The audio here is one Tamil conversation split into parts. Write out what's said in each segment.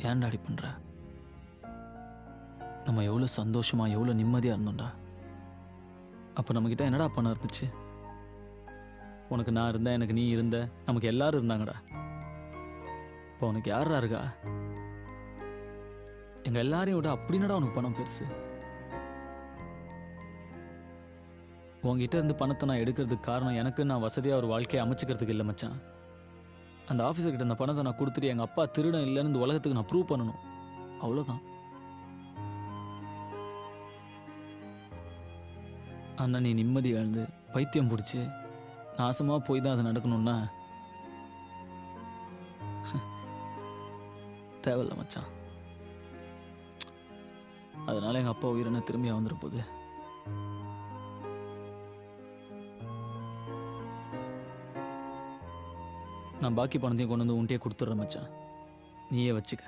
ஏன்டா அடி பண்ற? நம்ம எவ்வளோ சந்தோஷமா எவ்வளோ நிம்மதியாக இருந்தோம்டா. அப்போ நம்மக்கிட்ட என்னடா பணம் இருந்துச்சு? உனக்கு நான் இருந்தேன், எனக்கு நீ இருந்த, நமக்கு எல்லாரும் இருந்தாங்கடா. இப்போ உனக்கு யாரா இருக்கா? எங்கள் எல்லாரையும் விட அப்படின்னடா உனக்கு பணம் பெருசு. உங்ககிட்ட இருந்து பணத்தை நான் எடுக்கிறதுக்கு காரணம் எனக்கு நான் வசதியாக ஒரு வாழ்க்கையை அமைச்சிக்கிறதுக்கு இல்லை மச்சான். அந்த ஆஃபீஸர்கிட்ட அந்த பணத்தை நான் கொடுத்துட்டு எங்கள் அப்பா திருடன் இல்லைன்னு இந்த உலகத்துக்கு நான் ப்ரூவ் பண்ணணும். அவ்வளோதான். அண்ணா நீ நிம்மதி இழந்து பைத்தியம் பிடிச்சி நாசமாக போய் தான் அது நடக்கணும்னா தேவையில்ல மச்சான். அதனால எங்கள் அப்பா உயிரின திரும்பி வந்துட போகுது. நான் பாக்கி பணத்தையும் கொண்டு வந்து உன்ட்டே கொடுத்துட்றேன் மச்சான். நீயே வச்சுக்க.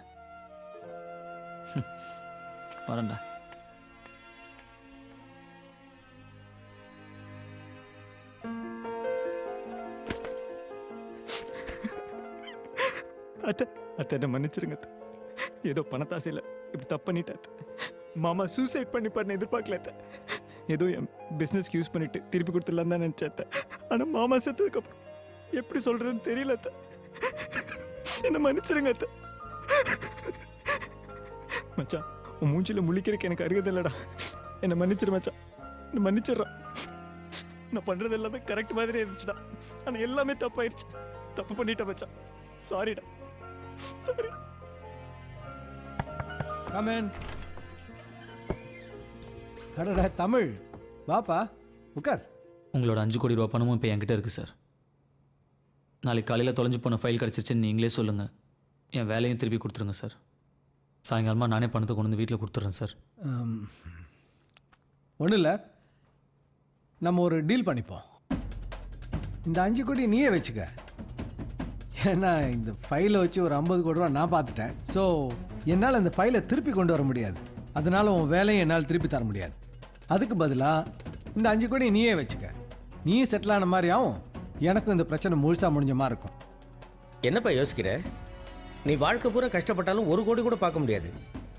வரேன்டா. அத்தை அத்தை என்ன மன்னிச்சிருங்க அத்தை. ஏதோ பணத்தாசையில் இப்படி தப்பு பண்ணிட்டேன். மாமா சூசைட் பண்ணிப்பாருன்னு எதிர்பார்க்கல அத்தை. ஏதோ என் பிஸ்னஸ்க்கு யூஸ் பண்ணிட்டு திருப்பி கொடுத்துடலாம் தான் நினச்சேன் அத்தை. ஆனால் மாமா செத்ததுக்கப்புறம் எப்படி சொல்கிறதுன்னு தெரியல அத்தை. என்ன மன்னிச்சிருங்க அத்தை. மச்சான் உன் மூஞ்சில முழிக்கிறதுக்கு எனக்கு அருகது இல்லைடா. என்னை மன்னிச்சிரு மச்சான். என்ன மன்னிச்சிடுறான். நான் பண்ணுறது எல்லாமே கரெக்ட் மாதிரி இருந்துச்சுடா. ஆனால் எல்லாமே தப்பாயிருச்சு. தப்பு பண்ணிட்டேன் மச்சான். சாரிடா. சாரி. கமன். அடடா தமிழ் வாப்பா உட்கார். உங்களோட 5 கோடி ரூபா பணமும் இப்போ என்கிட்ட இருக்குது சார். நாளைக்கு காலையில் தொலைஞ்சு போன ஃபைல் கிடச்சிருச்சுன்னு நீங்களே சொல்லுங்கள். என் வேலையும் திருப்பி கொடுத்துருங்க சார். சாயங்காலமாக நானே பணத்தை கொண்டு வந்து வீட்டில் கொடுத்துட்றேன் சார். ஒன்றும் இல்லை, நம்ம ஒரு டீல் பண்ணிப்போம். இந்த 5 கோடி நீயே வச்சுக்க. ஏன்னா இந்த ஃபைலை வச்சு ஒரு 50 கோடி ரூபா நான் பார்த்துட்டேன். ஸோ என்னால் அந்த ஃபைலை திருப்பி கொண்டு வர முடியாது. அதனால் உன் வேலையை என்னால் திருப்பி தர முடியாது. அதுக்கு பதிலாக இந்த 5 கோடி நீயே வச்சுக்க. நீயும் செட்டில் ஆன மாதிரி ஆகும், எனக்கும் இந்த பிரச்சனை முழுசாக முடிஞ்ச மாதிரி இருக்கும். என்னப்பா யோசிக்கிற? நீ வாழ்க்கை பூரா கஷ்டப்பட்டாலும் 1 கோடி கூட பார்க்க முடியாது.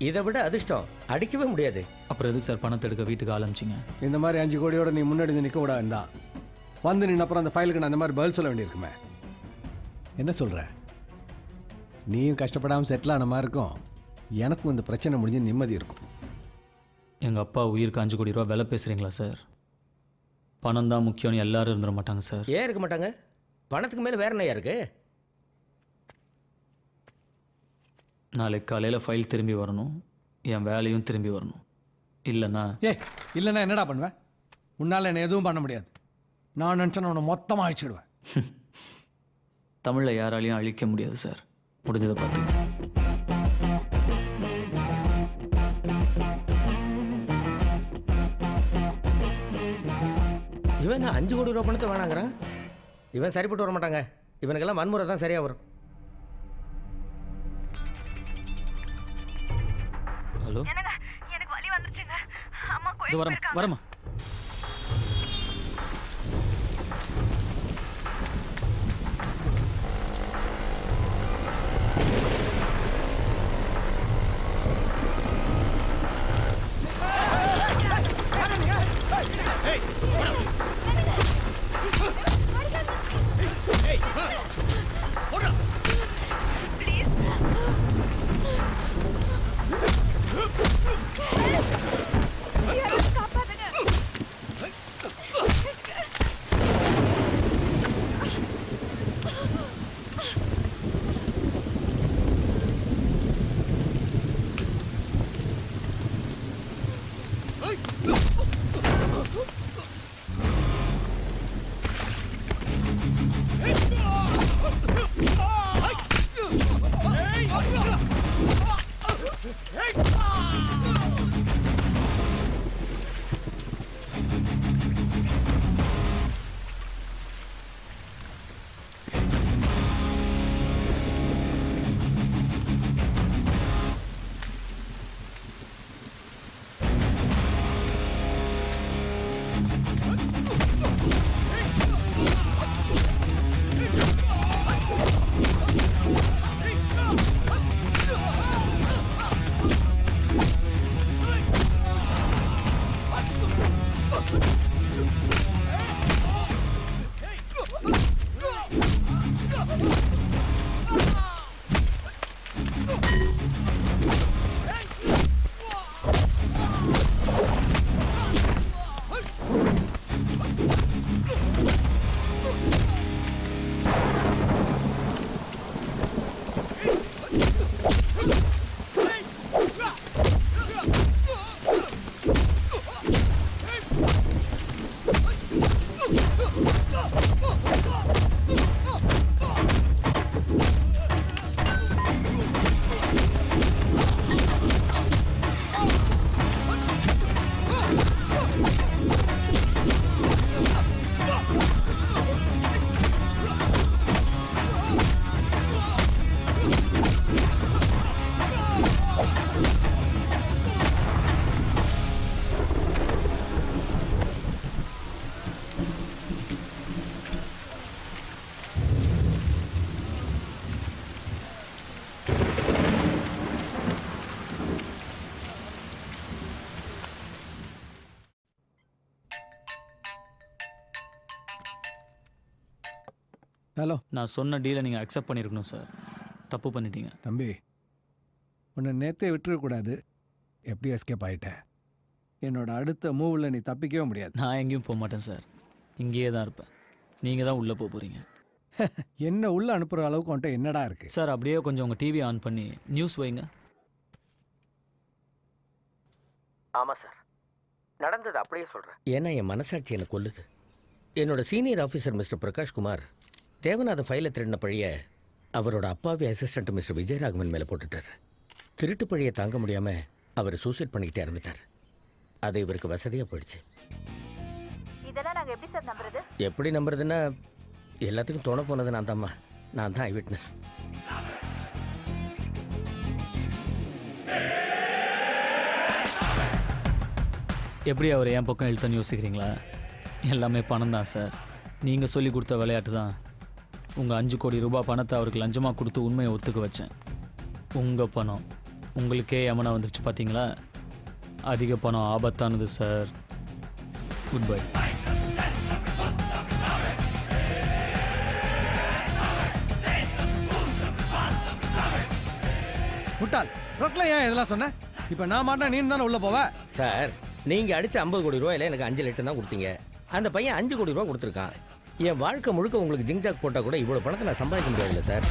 இதை விட அதிர்ஷ்டம் அடிக்கவே முடியாது. அப்புறம் எதுக்கு சார் பணத்தை எடுக்க வீட்டுக்கு ஆரம்பிச்சிங்க? இந்த மாதிரி 5 கோடியோட நீ முன்னாடி நிற்க விட வேண்டாம். வந்து நின்று அப்புறம் அந்த ஃபைலுக்கு நான் அந்த மாதிரி பதில் சொல்ல வேண்டியிருக்குமே. என்ன சொல்கிற? நீயும் கஷ்டப்படாமல் செட்டில் ஆன மாதிரி இருக்கும், எனக்கும் இந்த பிரச்சனை முடிஞ்சு நிம்மதி இருக்கும். எங்கள் அப்பா உயிருக்கு 5 கோடி ரூபா விலை பேசுகிறீங்களா சார்? பணம் தான் முக்கியம்னு எல்லாரும் இருந்துட மாட்டாங்க சார். ஏன் இருக்க மாட்டாங்க? பணத்துக்கு மேலே வேற என்ன இருக்கு? நாளைக்கு காலையில் ஃபைல் திரும்பி வரணும், என் வேலையும் திரும்பி வரணும். இல்லைண்ணா இல்லைன்னா என்னடா பண்ணுவேன்? உன்னால் என்ன எதுவும் பண்ண முடியாது. நான் நினச்சேன் உன்னை மொத்தமாக அழிச்சிடுவேன். தமிழை யாராலையும் அழிக்க முடியாது சார். முடிஞ்சதை பார்த்தீங்க. இவன் 5 கோடி ரூபா பணத்தை வேணாங்கிறான். இவன் சரிப்பட்டு வர மாட்டாங்க. இவனுக்கெல்லாம் வன்முறை தான் சரியாக வரும். ஹலோ, எனக்கு வலி வந்துருச்சுங்க. அம்மா இது வரமா. காப்பாத்துங்க. ஹலோ நான் சொன்ன டீலை நீங்கள் அக்செப்ட் பண்ணியிருக்கணும் சார். தப்பு பண்ணிட்டீங்க. தம்பி, உன்னை நேற்றே விட்டுறக்கூடாது. எப்படி எஸ்கேப் ஆகிட்ட? என்னோட அடுத்த மூவில் நீ தப்பிக்கவே முடியாது. நான் எங்கேயும் போக மாட்டேன் சார். இங்கேயே தான் இருப்பேன். நீங்கள் தான் உள்ளே போக போகிறீங்க. என்ன உள்ளே அனுப்புகிற அளவுக்கு உன்ட்ட என்னடா இருக்குது? சார் அப்படியே கொஞ்சம் உங்கள் டிவி ஆன் பண்ணி நியூஸ் வைங்க. ஆமாம் சார், நடந்தது அப்படியே சொல்கிறேன். ஏன்னா என் மனசாட்சி என்னை கொல்லுது. என்னோட senior officer mister Prakash Kumar Devanatha ஃபைலை திருடின பழிய அவரோட அப்பாவி அசிஸ்டண்ட் மிஸ்டர் விஜயராகவன் மேலே போட்டுட்டார். திருட்டு பழியை தாங்க முடியாமல் அவர் சூசைட் பண்ணிக்கிட்டே இறந்துட்டார். அது இவருக்கு வசதியாக போயிடுச்சு. இதெல்லாம் நாங்க எப்படி சார் நம்புறது? எப்படி நம்புறதுன்னா, எல்லாத்துக்கும் தோண போனது நான் தான்மா. நான் தான் ஐ விட்னஸ். எப்படி அவர் என் பக்கம் இழுத்தன்னு யோசிக்கிறீங்களா? எல்லாமே பணம் தான் சார். நீங்கள் சொல்லி கொடுத்த விளையாட்டு தான். உங்கள் 5 கோடி ரூபாய் பணத்தை அவருக்கு லஞ்சமாக கொடுத்து உண்மையை ஒத்துக்க வச்சேன். உங்கள் பணம் உங்களுக்கே யமனா வந்துருச்சு பார்த்தீங்களா? அதிக பணம் ஆபத்தானது சார். Good bye. முட்டாள், ப்ரெஸ்ல ஏன் இதெல்லாம் சொன்ன? இப்போ நான் மாட்டேன், நீ தானே உள்ளே போவ. சார், நீங்கள் அடித்த 50 கோடி ரூபாயில் எனக்கு 5 லட்சம் தான் கொடுத்தீங்க. அந்த பையன் 5 கோடி ரூபா கொடுத்துருக்கான். என் வாழ்க்கை முழுக்க உங்களுக்கு ஜிங்ஜாக் போட்டால் கூட இவ்வளோ பணத்தை நான் சம்பாதிக்க முடியாதுல்ல சார்.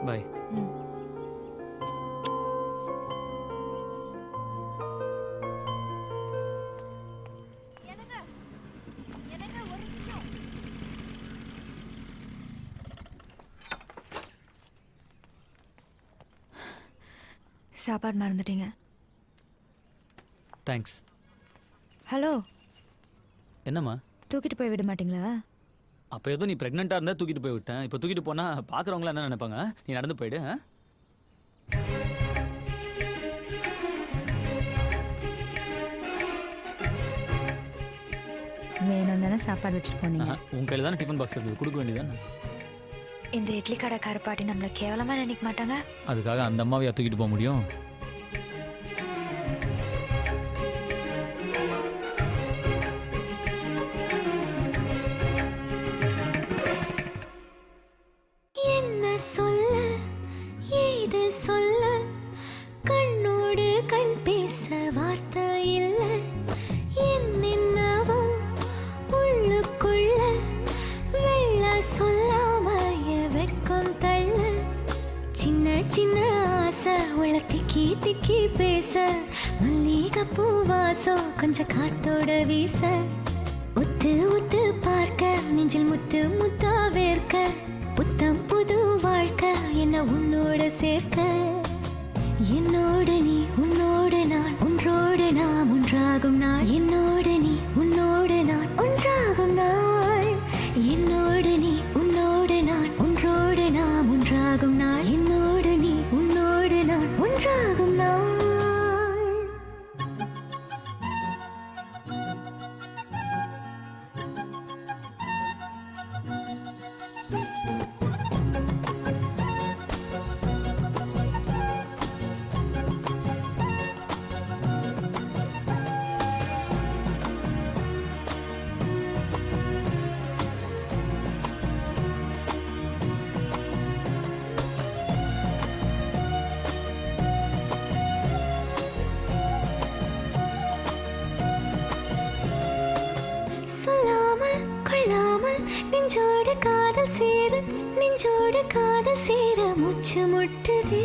பாய். சாப்பாடு மறந்துட்டீங்க. தேங்க்ஸ். ஹலோ, என்னம்மா? தூக்கிட்டு போய் விட மாட்டீங்களா? அப்போ ஏதோ நீ ப்ரெக்னெண்ட்டாக இருந்தால் தூக்கிட்டு போய் விட்டேன். இப்போ தூக்கிட்டு போனால் பார்க்குறவங்களாம் என்ன நினைப்பாங்க? நீ நடந்து போயிடு. வேணும் தானே சாப்பாடு விட்டுட்டு போனீங்க. உன் கையில் தானே டிஃபன் பாக்ஸ் இருக்குது, கொடுக்க வேண்டியதானே? இந்த இட்லி கடைக்கார பாட்டி நம்மளை கேவலமா நினைக்க மாட்டாங்க? அதுக்காக அந்த அம்மாவையா தூக்கிட்டு போக முடியும்? என்ன சொல்ல, ஏது சொல்ல, கண்ணோடு கண் பேச வார்த்தை இல்ல. என்னென்னவோ உள்ளுக்குள்ள வெள்ள சொல்லாம வெக்கம் தள்ள. சின்ன சின்ன ஆசை உள்ள திக்கி திக்கி பேச. மல்லிகைப்பூ வாசம் கொஞ்சம் காத்தோட வீச. உத்து உத்து பார்க்க நெஞ்சில் முத்து முத்தா வேர்க்க. புத்தம் புது வாழ்க்கை என்ன உன்னோட சேர்க்க. என்னோடு நீ உன்னோடு நான் ஒன்றோடு நாம் ஒன்றாகும் நாள். என்னோடு நீ உன்னோடு நான் ஒன்றாகும் நாள். என்னோடு நீ உன்னோடு நான் ஒன்றோடு நாம் ஒன்றாகும் நாள். என்னோடு நீ உன்னோடு நான் ஒன்றாகும் நாள். சொல்லாமல் கொள்ளாமல் நெஞ்சோடு காதல் சேர. நெஞ்சோடு காதல் சேர மூச்சு முட்டுதே.